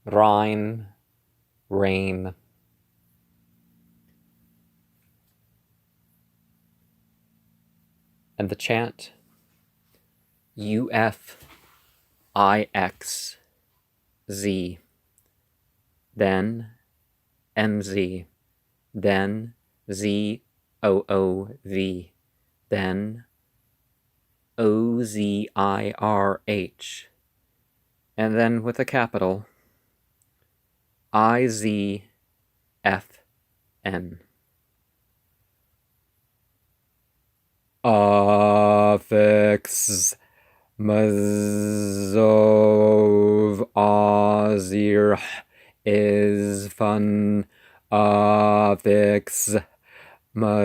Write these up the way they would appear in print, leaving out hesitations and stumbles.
Raim, Raym. And the chant, UFIX-Z, then MZ, then ZOOV, then OZIRH, and then with a capital, IZFN. Affix Mazov Azir is fun. Affix Mazov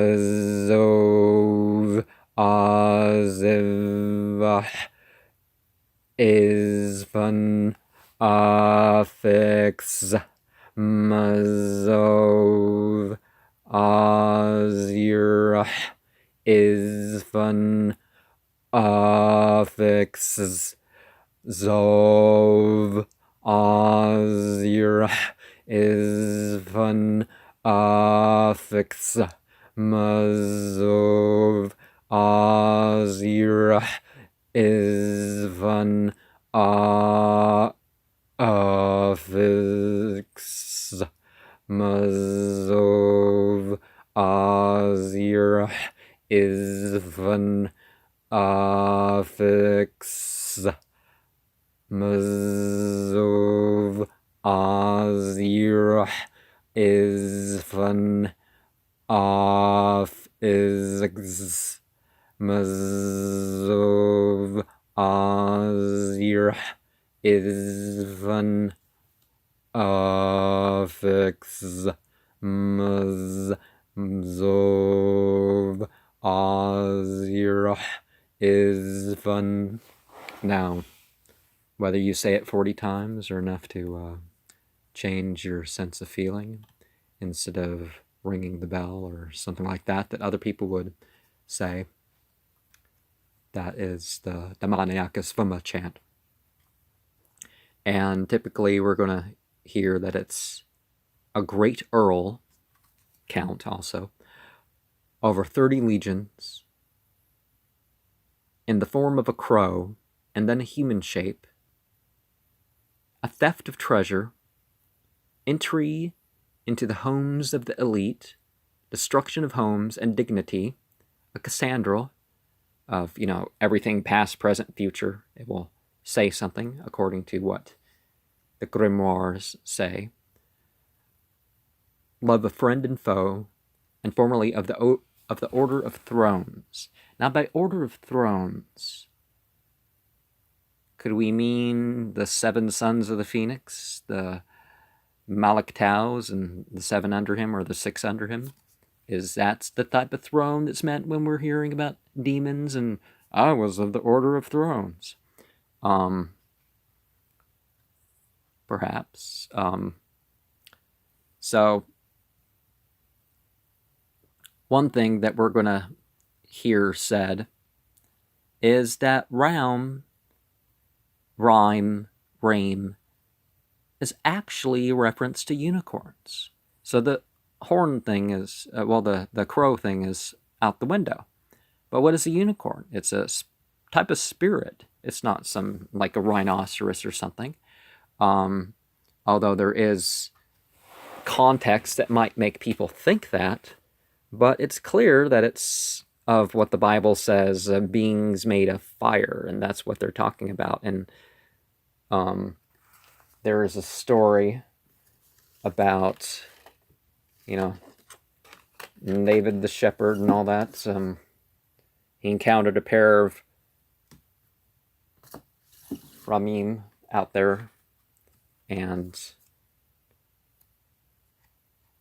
Aziv is fun. Affix Mazov Azir is fun. Affixes Zov Azir is fun. Affix Mazov Azir is fun. Affix Mazov Azir is fun. Affix Mazov Azir is fun. Affix Mazov Azir is fun. Affix Mazov Azir is fun. Now, whether you say it 40 times or enough to change your sense of feeling instead of ringing the bell or something like that other people would say, that is the Maniaca Svima chant. And typically we're going to hear that it's a great Earl count also, over 30 legions, in the form of a crow, and then a human shape, a theft of treasure, entry into the homes of the elite, destruction of homes and dignity, a Cassandra of, everything past, present, future. It will say something according to what the grimoires say. Love of friend and foe, and formerly of the Order of Thrones. Now, by Order of Thrones, could we mean the 7 sons of the Phoenix, the Malaktaus and the 7 under him, or the 6 under him? Is that the type of throne that's meant when we're hearing about demons and I was of the Order of Thrones? Perhaps. So, one thing that we're going to hear said is that Raum, Raym, is actually a reference to unicorns. So the horn thing is, the crow thing is out the window. But what is a unicorn? It's a type of spirit. It's not some, like a rhinoceros or something. Although there is context that might make people think that, but it's clear that it's of what the Bible says, beings made of fire, and that's what they're talking about. And there is a story about, David the shepherd and all that. He encountered a pair of Raim out there, and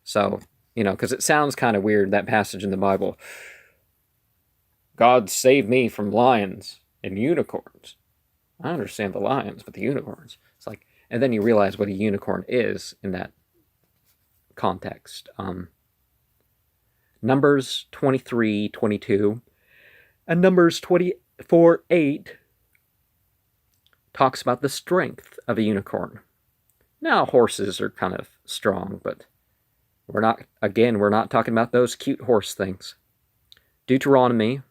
so, because it sounds kind of weird, that passage in the Bible, God save me from lions and unicorns. I understand the lions, but the unicorns. It's like, and then you realize what a unicorn is in that context. Numbers 23:22 and Numbers 24:8 talks about the strength of a unicorn. Now, horses are kind of strong, but we're not talking about those cute horse things. Deuteronomy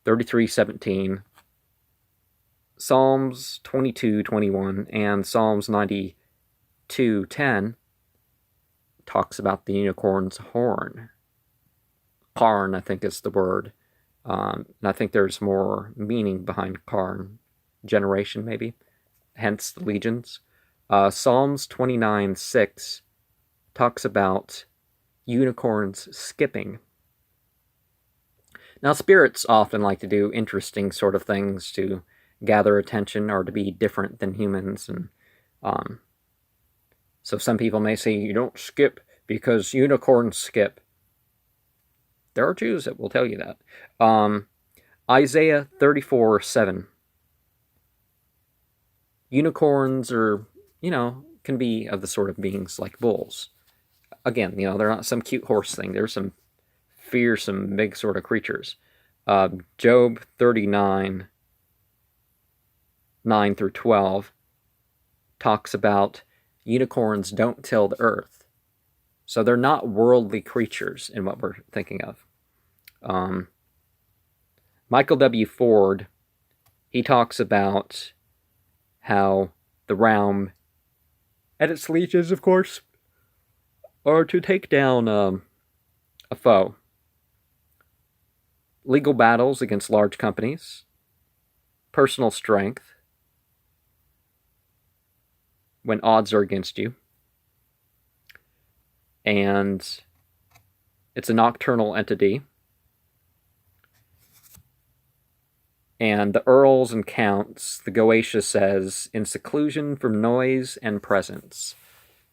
33:17, Psalms 22:21, and Psalms 92:10 talks about the unicorn's horn. Karn, I think is the word. And I think there's more meaning behind Karn. Generation, maybe. Hence the legions. Psalms 29:6 talks about unicorns skipping. Now, spirits often like to do interesting sort of things to gather attention or to be different than humans. And so some people may say, you don't skip because unicorns skip. There are Jews that will tell you that. Isaiah 34:7. Unicorns are, can be of the sort of beings like bulls. Again, they're not some cute horse thing. They're some fearsome, big sort of creatures. Job 39:9-12 talks about unicorns don't till the earth. So they're not worldly creatures in what we're thinking of. Michael W. Ford, he talks about how the Raum and its legions, of course, are to take down a foe. Legal battles against large companies, personal strength when odds are against you, and it's a nocturnal entity. And the earls and counts, the Goetia says, in seclusion from noise and presence.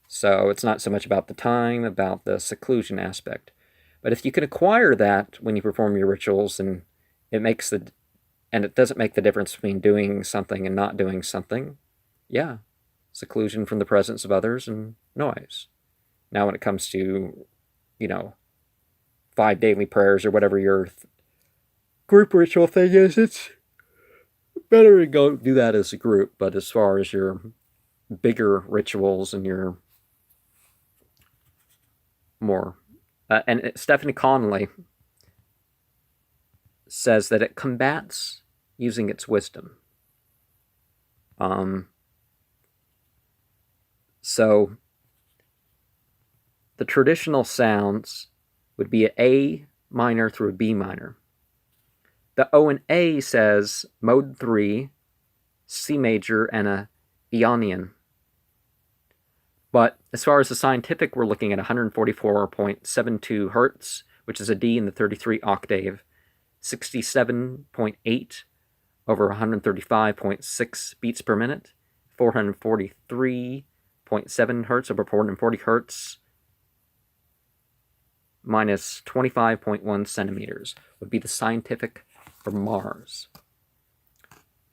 So it's not so much about the time, about the seclusion aspect. But if you can acquire that when you perform your rituals, and it doesn't make the difference between doing something and not doing something, yeah, seclusion from the presence of others and noise. Now when it comes to, 5 daily prayers or whatever your group ritual thing is, it's better to go do that as a group. But as far as your bigger rituals and your more... and Stephanie Connolly says that it combats using its wisdom. So the traditional sounds would be an A minor through a B minor. The O and A says mode 3, C major, and a Ionian. But as far as the scientific, we're looking at 144.72 hertz, which is a D in the 33 octave, 67.8 over 135.6 beats per minute, 443.7 hertz over 440 hertz, minus 25.1 centimeters would be the scientific for Mars.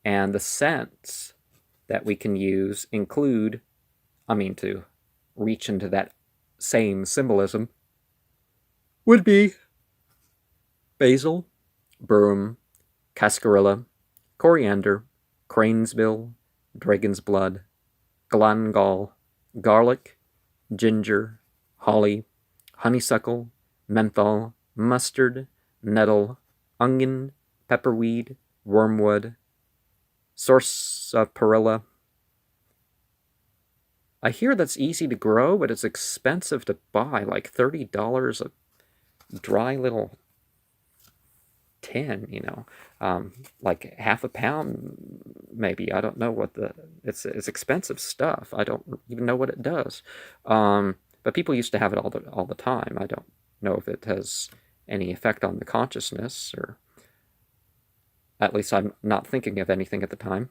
And the scents that we can use include, to reach into that same symbolism, would be basil, broom, cascarilla, coriander, cranesbill, dragon's blood, glangol, garlic, ginger, holly, honeysuckle, menthol, mustard, nettle, onion, pepperweed, wormwood, sarsaparilla. I hear that's easy to grow, but it's expensive to buy, like $30 a dry little tin, like half a pound, maybe. I don't know what it's expensive stuff. I don't even know what it does. But people used to have it all the time. I don't know if it has any effect on the consciousness, or at least I'm not thinking of anything at the time.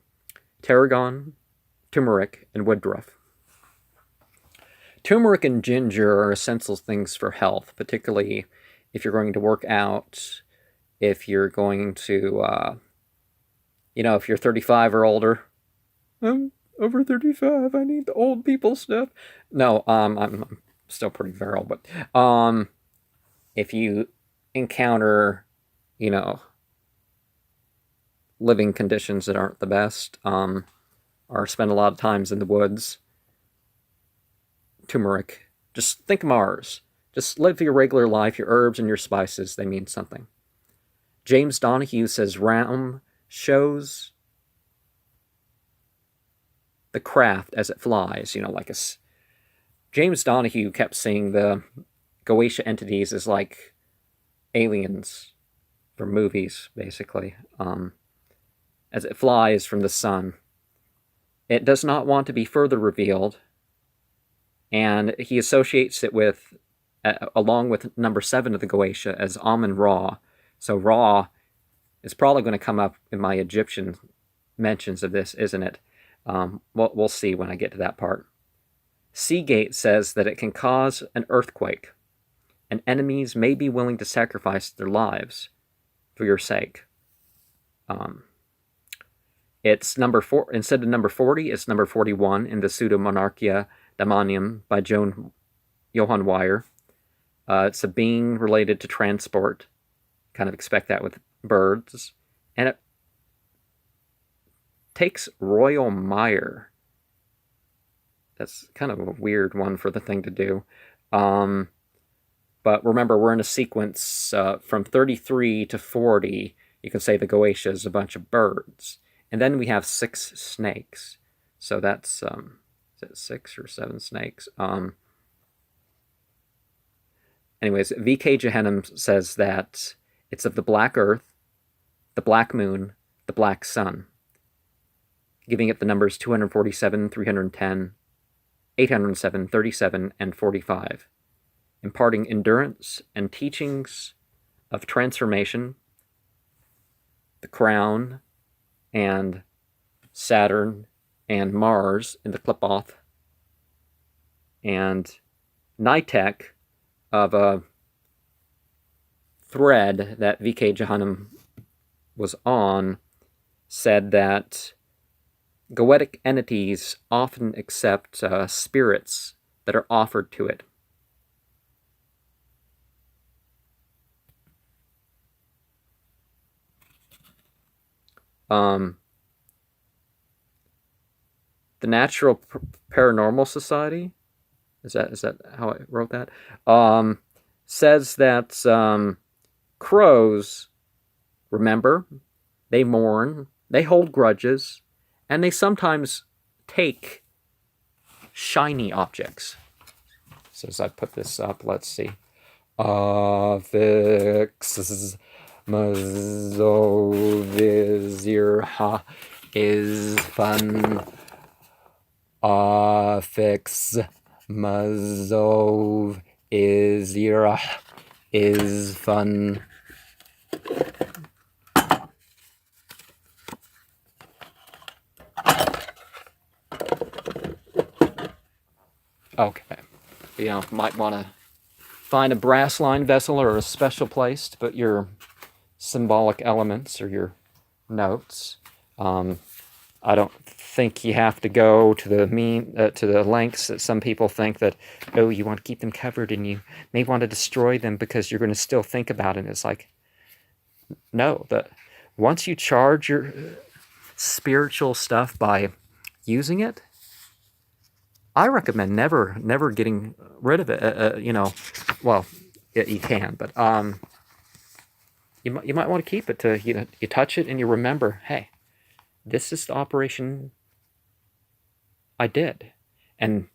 Tarragon, turmeric, and woodruff. Turmeric and ginger are essential things for health, particularly if you're going to work out, if you're going to, if you're 35 or older. I'm over 35, I need the old people stuff. No, I'm still pretty virile, but if you encounter, living conditions that aren't the best, or spend a lot of times in the woods, turmeric. Just think Mars. Just live your regular life, your herbs and your spices, they mean something. James Donahue says Raum shows the craft as it flies, like a... James Donahue kept seeing the Goetia entities as like aliens from movies, basically, as it flies from the sun. It does not want to be further revealed, and he associates it with, along with number 7 of the Goetia, as Amun-Ra. So Ra is probably going to come up in my Egyptian mentions of this, isn't it? We'll see when I get to that part. Seagate says that it can cause an earthquake, and enemies may be willing to sacrifice their lives for your sake. It's number 4 instead of number 40. It's number 41 in the Pseudo-Monarchia Daemonium by Johann Weyer. It's a being related to transport. Kind of expect that with birds, and it takes royal mire. That's kind of a weird one for the thing to do. But remember, we're in a sequence from 33 to 40. You can say the Goetia is a bunch of birds. And then we have 6 snakes. So that's, is it 6 or 7 snakes? Anyways, V.K. Jehannem says that it's of the black earth, the black moon, the black sun, giving it the numbers 247, 310, 807, 37, and 45, imparting endurance and teachings of transformation, the crown, and Saturn, and Mars in the Qliphoth, and Nitek of a thread that V.K. Jehannem was on, said that Goetic entities often accept spirits that are offered to it. The Natural Paranormal Society, is that how I wrote that? Says that crows, remember, they mourn, they hold grudges, and they sometimes take shiny objects. So as I put this up, let's see. Affix mazovizirha is fun. Affix mazov is fun. Okay, might want to find a brass lined vessel or a special place to put your symbolic elements or your notes. I don't think you have to go to the lengths that some people think that, oh, you want to keep them covered and you may want to destroy them because you're going to still think about it. And it's like, no, that once you charge your spiritual stuff by using it, I recommend never getting rid of it. Well, you can, but you might want to keep it to you touch it and you remember, hey, this is the operation I did, and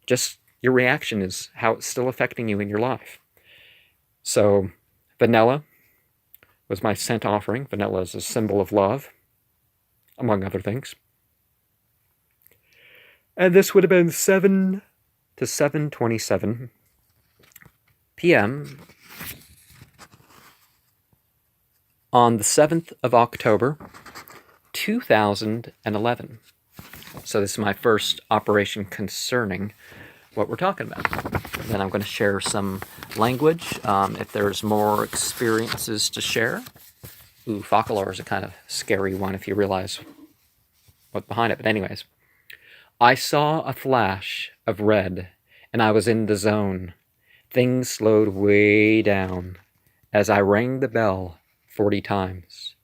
just your reaction is how it's still affecting you in your life. So, vanilla was my scent offering. Vanilla is a symbol of love, among other things. And this would have been 7 to 7:27 p.m. on the 7th of October, 2011. So this is my first operation concerning what we're talking about. Then I'm going to share some language, if there's more experiences to share. Ooh, Focalor is a kind of scary one if you realize what's behind it. But anyways. I saw a flash of red, and I was in the zone. Things slowed way down as I rang the bell 40 times.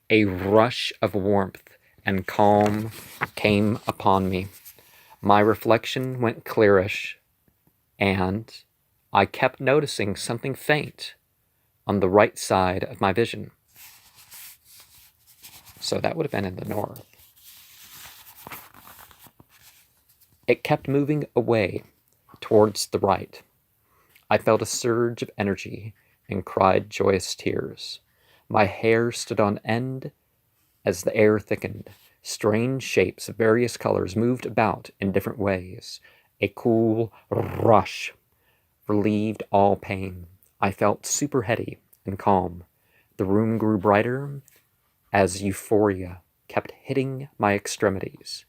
A rush of warmth and calm came upon me. My reflection went clearish, and I kept noticing something faint on the right side of my vision. So that would have been in the north. It kept moving away towards the right. I felt a surge of energy and cried joyous tears. My hair stood on end as the air thickened. Strange shapes of various colors moved about in different ways. A cool rush relieved all pain. I felt super heady and calm. The room grew brighter as euphoria kept hitting my extremities.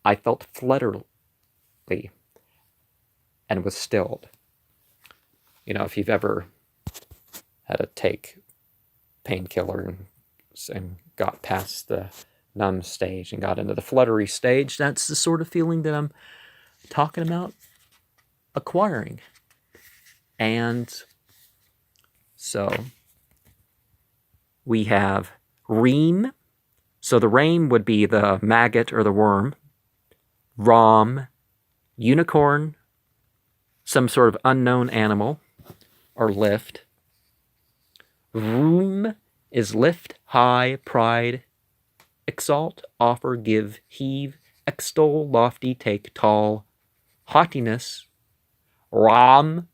I felt fluttery and was stilled. You know, if you've ever had to take painkiller and got past the numb stage and got into the fluttery stage, that's the sort of feeling that I'm talking about acquiring. And so we have Raym. So the Raym would be the maggot or the worm. Raum, unicorn, some sort of unknown animal, or lift. Raum is lift, high, pride, exalt, offer, give, heave, extol, lofty, take, tall, haughtiness. Raum,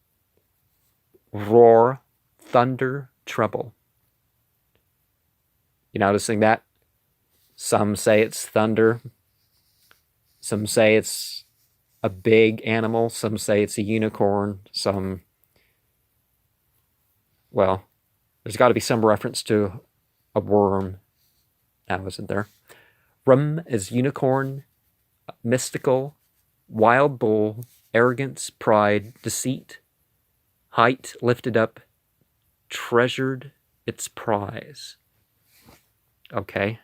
roar, thunder, trouble. You noticing that? Some say it's thunder. Some say it's a big animal. Some say it's a unicorn. Well, there's got to be some reference to a worm. Now, isn't there? Rum is unicorn, mystical, wild bull, arrogance, pride, deceit, height, lifted up, treasured its prize. Okay.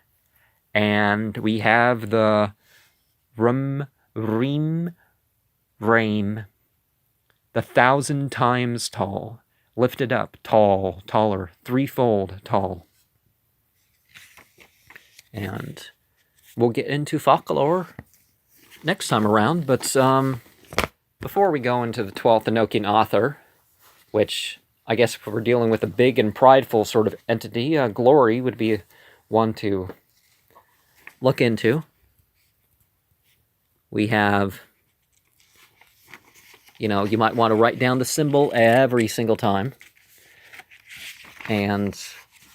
And we have the Raym, the 1,000 times tall, lifted up, tall, taller, threefold tall. And we'll get into folklore next time around, but before we go into the 12th Enochian Aethyr, which I guess if we're dealing with a big and prideful sort of entity, glory would be one to look into. We have, you might want to write down the symbol every single time. And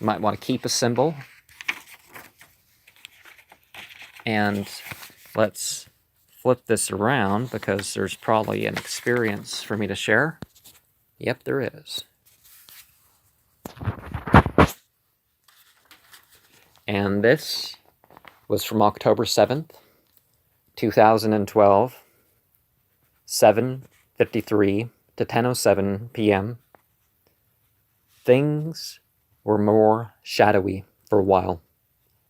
you might want to keep a symbol. And let's flip this around because there's probably an experience for me to share. Yep, there is. And this was from October 7th, 2012, 7:53 to 10:07 p.m. Things were more shadowy for a while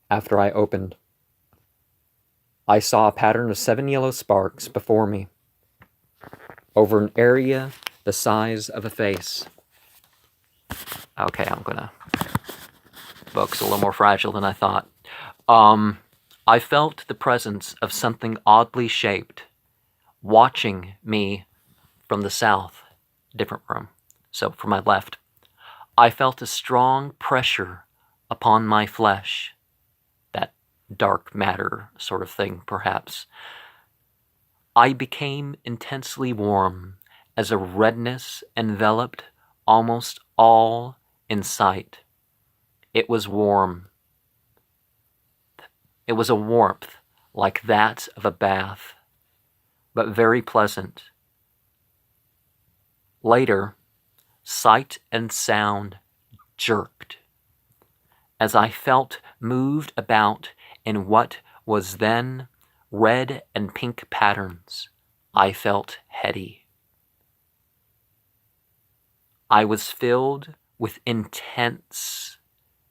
after I opened. I saw a pattern of 7 yellow sparks before me over an area the size of a face. Okay, the book's a little more fragile than I thought. I felt the presence of something oddly shaped watching me from the south, different room, so from my left. I felt a strong pressure upon my flesh, that dark matter sort of thing, perhaps. I became intensely warm as a redness enveloped almost all in sight. It was warm. It was a warmth like that of a bath, but very pleasant. Later, sight and sound jerked as I felt moved about in what was then red and pink patterns. I felt heady. I was filled with intense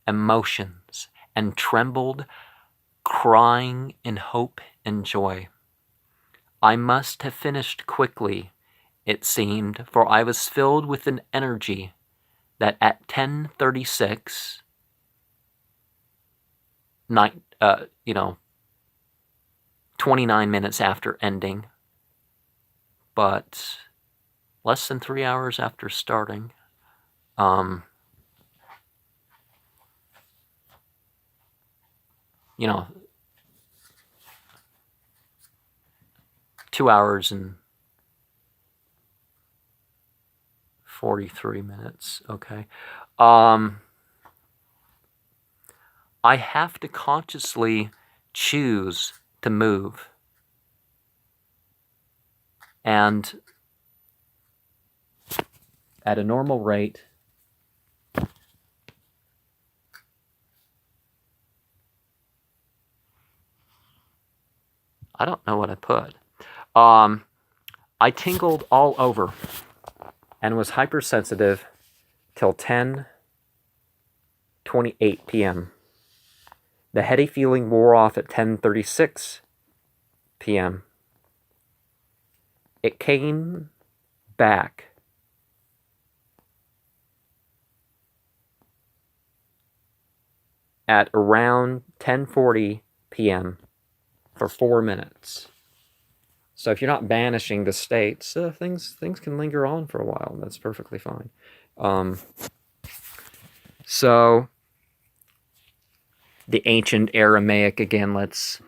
emotions and trembled, crying in hope and joy. I must have finished quickly, it seemed, for I was filled with an energy that at 10:36, 29 minutes after ending, but less than 3 hours after starting. 2 hours and 43 minutes. Okay. I have to consciously choose to move. And at a normal rate, I don't know what I put. I tingled all over and was hypersensitive till 10:28 p.m. The heady feeling wore off at 10:36 p.m. It came back at around 10:40 p.m. for 4 minutes. So if you're not banishing the states, things can linger on for a while. That's perfectly fine. So the ancient Aramaic again. Let's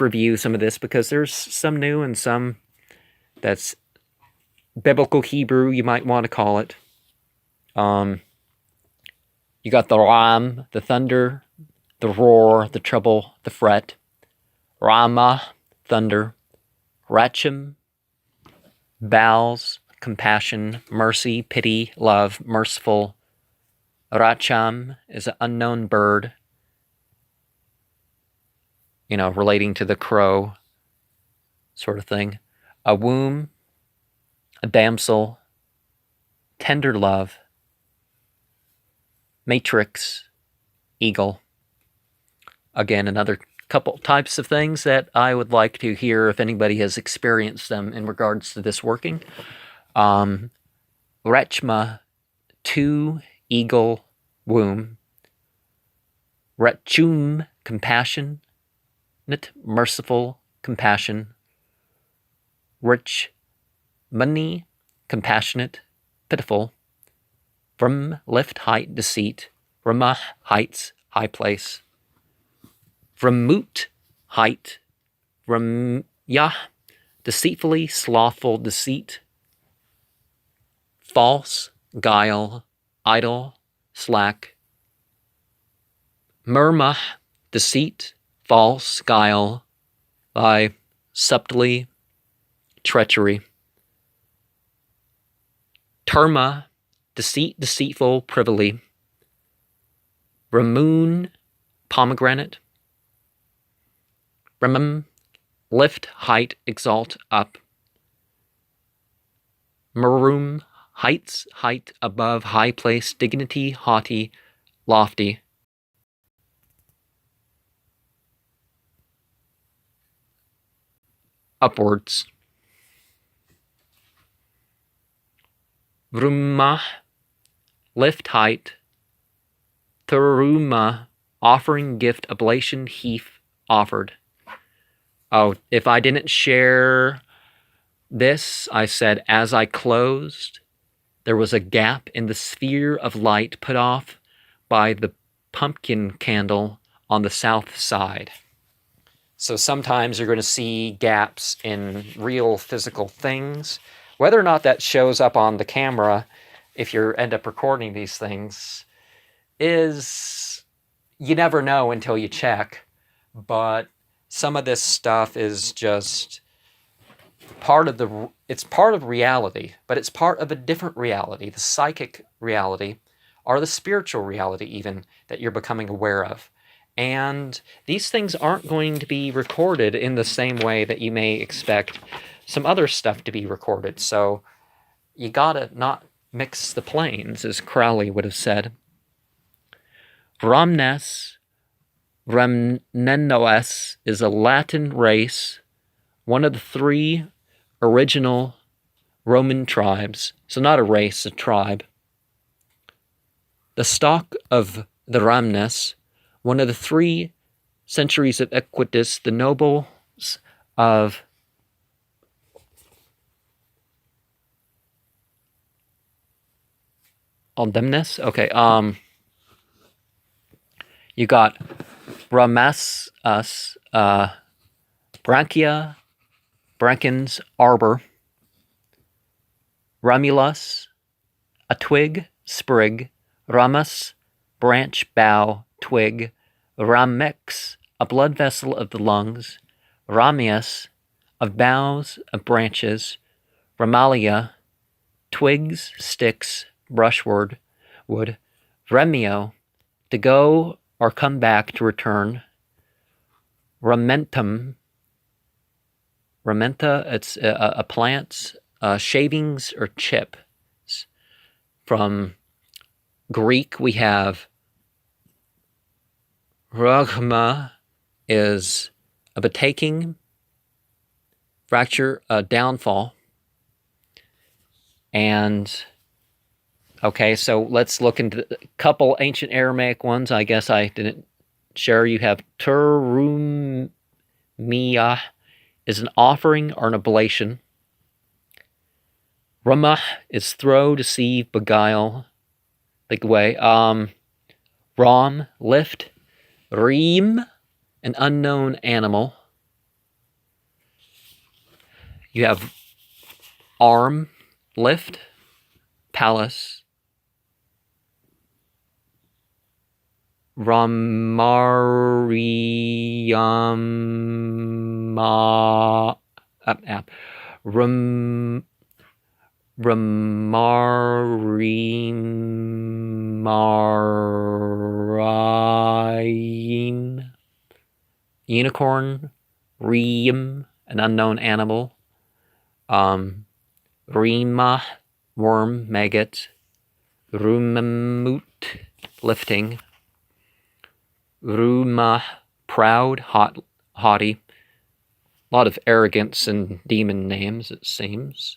review some of this because there's some new and some that's biblical Hebrew, you might want to call it. You got the Raum, the thunder, the roar, the trouble, the fret. Rama, thunder. Rachim, bowels, compassion, mercy, pity, love, merciful. Racham is an unknown bird, relating to the crow sort of thing. A womb, a damsel, tender love, matrix, eagle. Again, another couple types of things that I would like to hear if anybody has experienced them in regards to this working. Rechma, two eagle womb. Rechum, compassion, merciful compassion. Rich money, compassionate, pitiful. From lift height deceit. Ramah heights, high place. Ramut height. Ramyah, deceitfully, slothful deceit. False, guile, idle, slack. Murmah, deceit, false, guile, lie, subtly, treachery. Terma, deceit, deceitful, privily. Ramoon, pomegranate. Ramam, lift, height, exalt, up. Marum, heights, height, above, high place, dignity, haughty, lofty. Upwards. Vrumah, lift, height. Thuruma, offering, gift, oblation, heaf, offered. Oh, if I didn't share this, I said, as I closed, there was a gap in the sphere of light put off by the pumpkin candle on the south side. So sometimes you're going to see gaps in real physical things. Whether or not that shows up on the camera, if you end up recording these things, is you never know until you check. But some of this stuff is just part of reality, but it's part of a different reality, the psychic reality, or the spiritual reality even, that you're becoming aware of. And these things aren't going to be recorded in the same way that you may expect some other stuff to be recorded. So you gotta not mix the planes, as Crowley would have said. Ramnes, Ramnenoes is a Latin race, one of the 3 original Roman tribes. So not a race, a tribe. The stock of the Ramnes, one of the 3 centuries of Equitus, the nobles of Demnes? Okay, you got Ramas, Branchia, Brankins, arbor, Romulus, a twig, sprig, ramus, branch, bough, twig, ramex, a blood vessel of the lungs, ramius, of boughs, of branches, ramalia, twigs, sticks, brushwood, wood, remio, to go or come back, to return, ramentum, ramenta, it's a plant, shavings or chip. From Greek, we have ragma, is a betaking, fracture, a downfall. And, okay, so let's look into a couple ancient Aramaic ones. I guess I didn't share. You have turumia, is an offering or an oblation. Ramah is throw, deceive, beguile, take away. Raum, lift. Raym, an unknown animal. You have arm, lift. Palace. Ramariyama. Ramarimarayim. Unicorn. Raym, an unknown animal. Rima, worm, maggot. Rumamut, lifting. Ruma, proud, haughty. A lot of arrogance and demon names, it seems.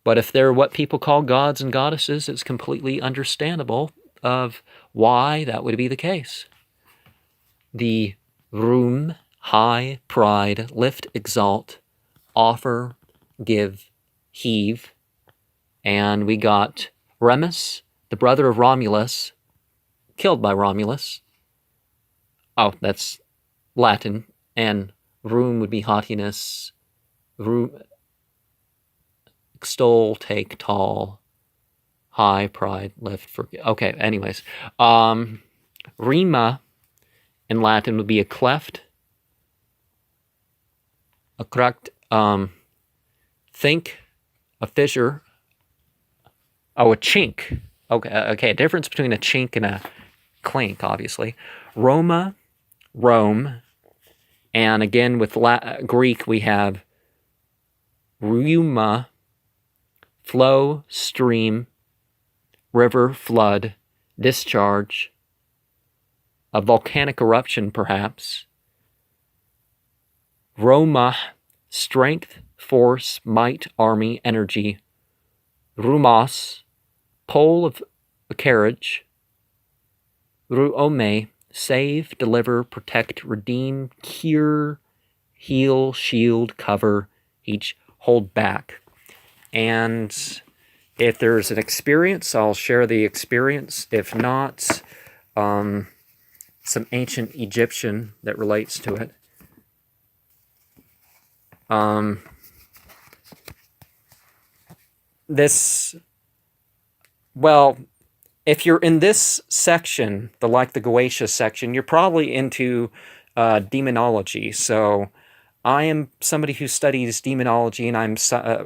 But if they're what people call gods and goddesses, it's completely understandable of why that would be the case. The Rum, high, pride, lift, exalt, offer, give, heave. And we got Remus, the brother of Romulus, killed by Romulus. Oh, that's Latin. And Rum would be haughtiness. Rum, extol, take, tall, high, pride, lift, forget. Okay, anyways. Rima in Latin would be a cleft, a cracked, think, a fissure. Oh, a chink. Okay, a difference between a chink and a clink, obviously. Roma, Rome. And again, with Greek, we have Reuma, flow, stream, river, flood, discharge, a volcanic eruption, perhaps. Roma, strength, force, might, army, energy. Rumos, pole of a carriage. Ruome, save, deliver, protect, redeem, cure, heal, shield, cover, each hold back. And if there's an experience, I'll share the experience. If not, some ancient Egyptian that relates to it. If you're in this section, the Like The Goetia section, you're probably into demonology. So I am somebody who studies demonology, and I'm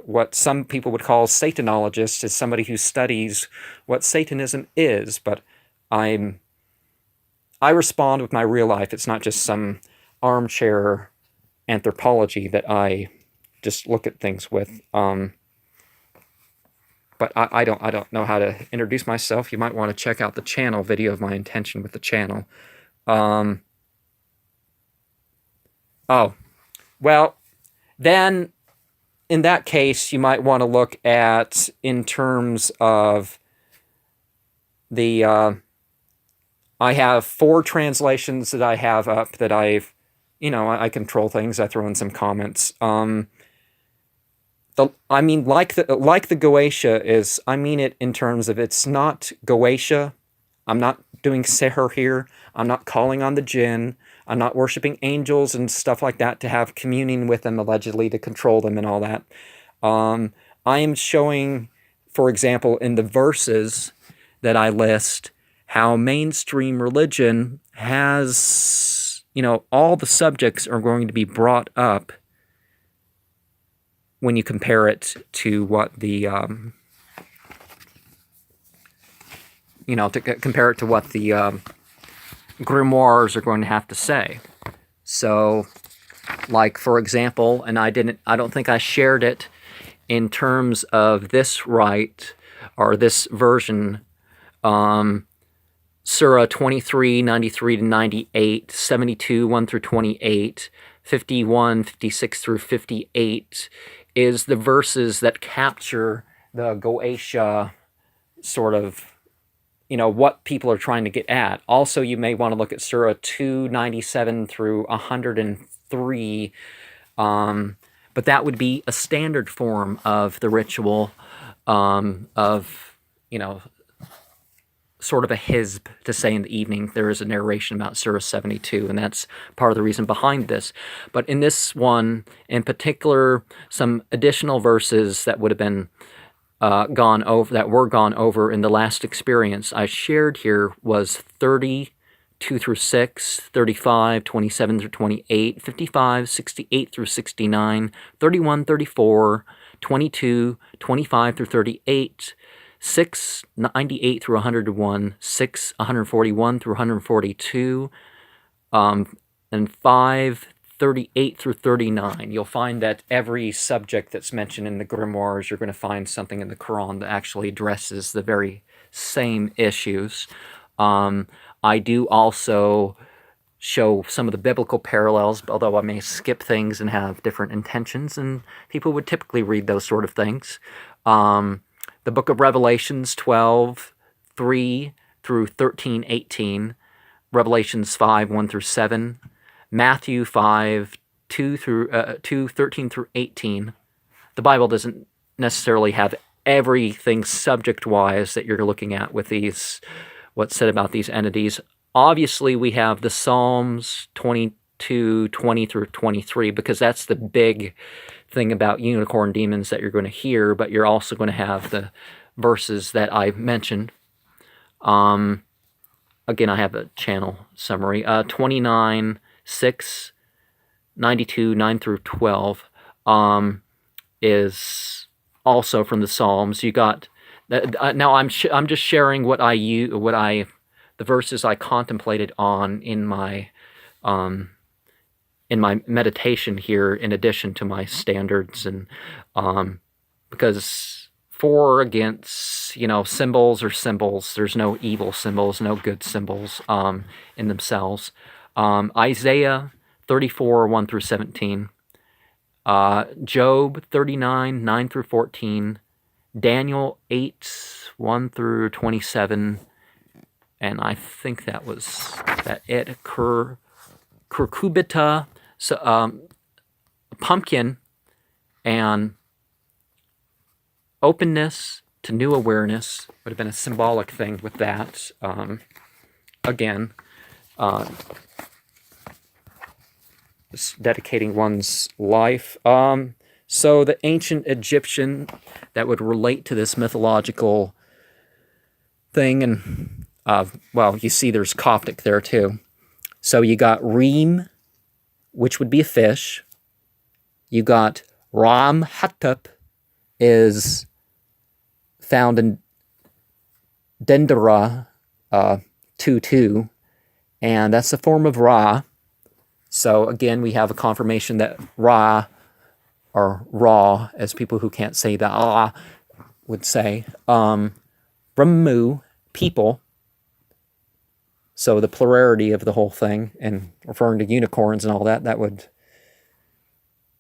what some people would call Satanologist, is somebody who studies what Satanism is. But I respond with my real life. It's not just some armchair anthropology that I just look at things with. But I don't know how to introduce myself. You might want to check out the channel video of my intention with the channel. Then in that case, you might want to look at, in terms of the, I have 4 translations that I have up that I control things. I throw in some comments. The I mean, like the Goetia is, I mean it in terms of it's not Goetia. I'm not doing sihr here. I'm not calling on the jinn. I'm not worshiping angels and stuff like that to have communing with them, allegedly, to control them and all that. I am showing, for example, in the verses that I list, how mainstream religion has, all the subjects are going to be brought up when you compare it to what the, compare it to what the grimoires are going to have to say. So, like, for example, and I don't think I shared it in terms of this rite, or this version, Surah 23, 93 to 98, 72, 1 through 28, 51, 56 through 58, is the verses that capture the Goetia sort of, what people are trying to get at. Also, you may want to look at Surah 297 through 103, but that would be a standard form of the ritual, of, sort of a hizb to say in the evening. There is a narration about Surah 72, and that's part of the reason behind this. But in this one, in particular, some additional verses that would have been gone over in the last experience I shared here was 32 through 6, 35, 27 through 28, 55, 68 through 69, 31, 34, 22, 25 through 38, 6, 98 through 101, 6, 141 through 142, and 5, 38 through 39. You'll find that every subject that's mentioned in the grimoires, you're going to find something in the Quran that actually addresses the very same issues. I do also show some of the biblical parallels, although I may skip things and have different intentions, and people would typically read those sort of things. The book of Revelations 12, 3 through 13, 18, Revelations 5, 1 through 7, Matthew 5, 2, 13 through 18. The Bible doesn't necessarily have everything subject-wise that you're looking at with these, what's said about these entities. Obviously, we have the Psalms 22, 20 through 23, because that's the big thing about unicorn demons that you're going to hear, but you're also going to have the verses that I mentioned. Again, I have a channel summary. 29, 6, 92, 9 through 12 is also from the Psalms. You got now. I'm just sharing the verses I contemplated on in my meditation here, in addition to my standards, and because for against, symbols are symbols. There's no evil symbols, no good symbols in themselves. Isaiah 34, 1 through 17. Job 39, 9 through 14. Daniel 8, 1 through 27. And I think that was that it. Curcubita, so, pumpkin, and openness to new awareness would have been a symbolic thing with that. Again, dedicating one's life. So the ancient Egyptian that would relate to this mythological thing, and you see there's Coptic there too. So you got Raym, which would be a fish. You got Raum Hattup, is found in Dendera 2.2, and that's a form of Ra. So again, we have a confirmation that Ra, or Ra, as people who can't say the Ah would say, Ramu, people. So the plurality of the whole thing, and referring to unicorns and all that, that would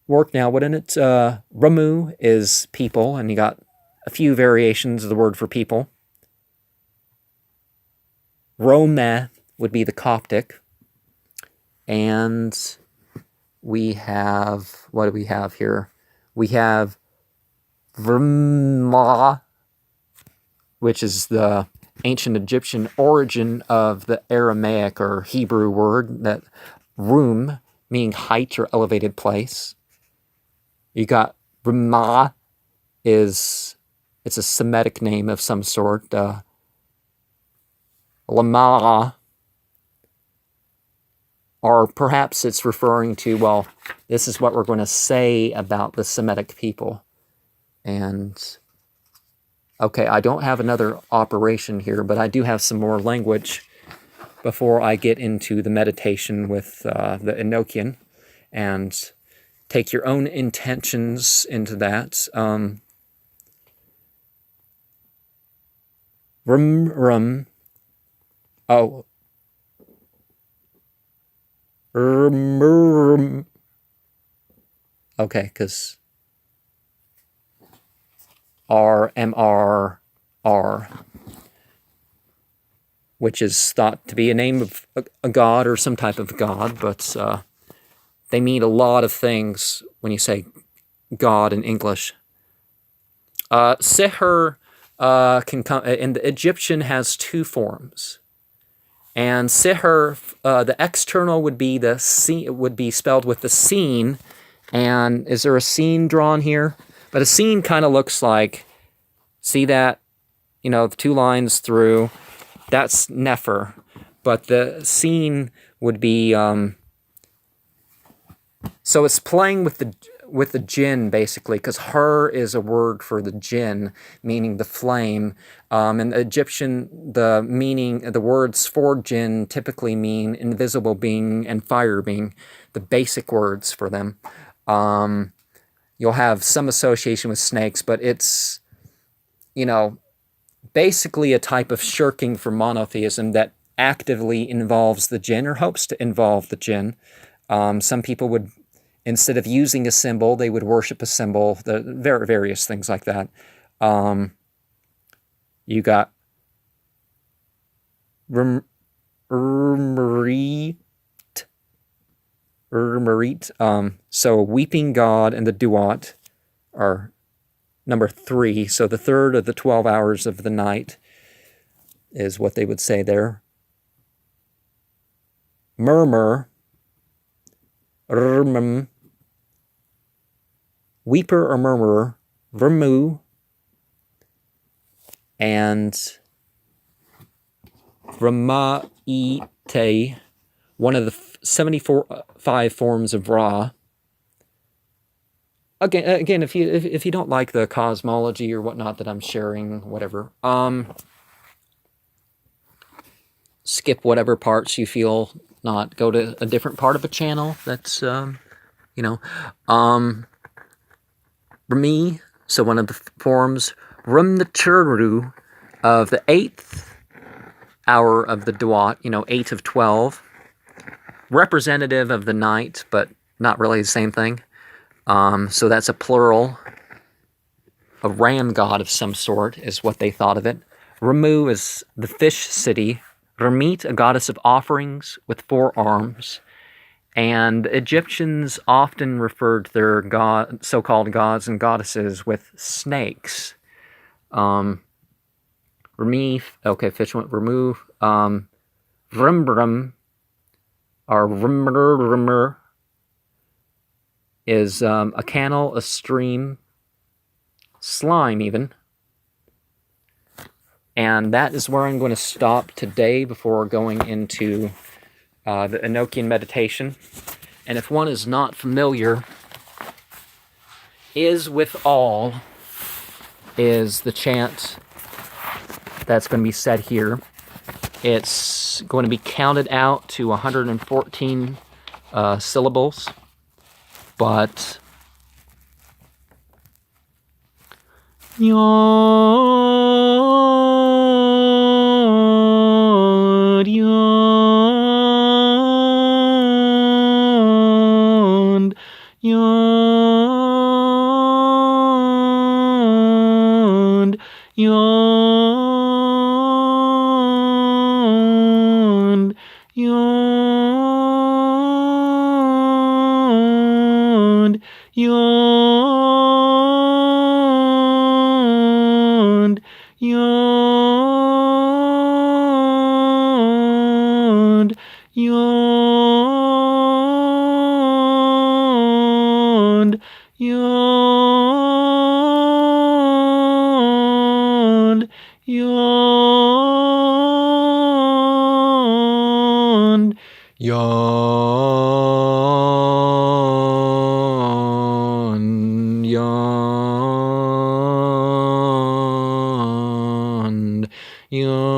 work now, wouldn't it? Ramu is people, and you got a few variations of the word for people. Rome would be the Coptic. And we have, what do we have here? We have Vrma, which is the ancient Egyptian origin of the Aramaic or Hebrew word, that Raum, meaning height or elevated place. You got Rama, it's a Semitic name of some sort. Lama, or perhaps it's referring to, well, this is what we're going to say about the Semitic people. And, okay, I don't have another operation here, but I do have some more language before I get into the meditation with the Enochian, and take your own intentions into that. Oh. Okay, because RMRR, which is thought to be a name of a god or some type of god, but they mean a lot of things when you say god in English. Sihr can come, and the Egyptian has two forms. And sihr, the external would be spelled with the scene. And is there a scene drawn here? But a scene kind of looks like, see that, the two lines through. That's Nefer. But the scene would be, so it's playing with the jinn, basically, because her is a word for the jinn, meaning the flame. In the Egyptian, the words for jinn typically mean invisible being and fire being, the basic words for them. You'll have some association with snakes, but it's, basically a type of shirking from monotheism that actively involves the jinn or hopes to involve the jinn. Some people would, instead of using a symbol, they would worship a symbol, the various things like that. You got Urmarit. So weeping god and the duat are number 3. So the third of the 12 hours of the night is what they would say there. Murmur, Rmum, weeper or murmurer, Vermu, and Ramaite, one of the 75 forms of Ra. Again, if you don't like the cosmology or whatnot that I'm sharing, whatever, skip whatever parts you feel not. Go to a different part of a channel. That's Rami. So one of the forms, Rumnachuru, of the 8th hour of the Duat. 8 of 12, representative of the night, but not really the same thing. So that's a plural. A ram god of some sort is what they thought of it. Ramu is the fish city. Ramit, a goddess of offerings with 4 arms. And Egyptians often referred to their so-called gods and goddesses with snakes. Rami, okay, fish went remove. Vrimbrum, or Rimmer, is a canal, a stream, slime even. And that is where I'm going to stop today before going into the Enochian meditation. And if one is not familiar, is with all is the chant that's going to be said here. It's going to be counted out to 114 syllables, but yawned, yawned, yawned, yawned, yawn, yawned, yawn.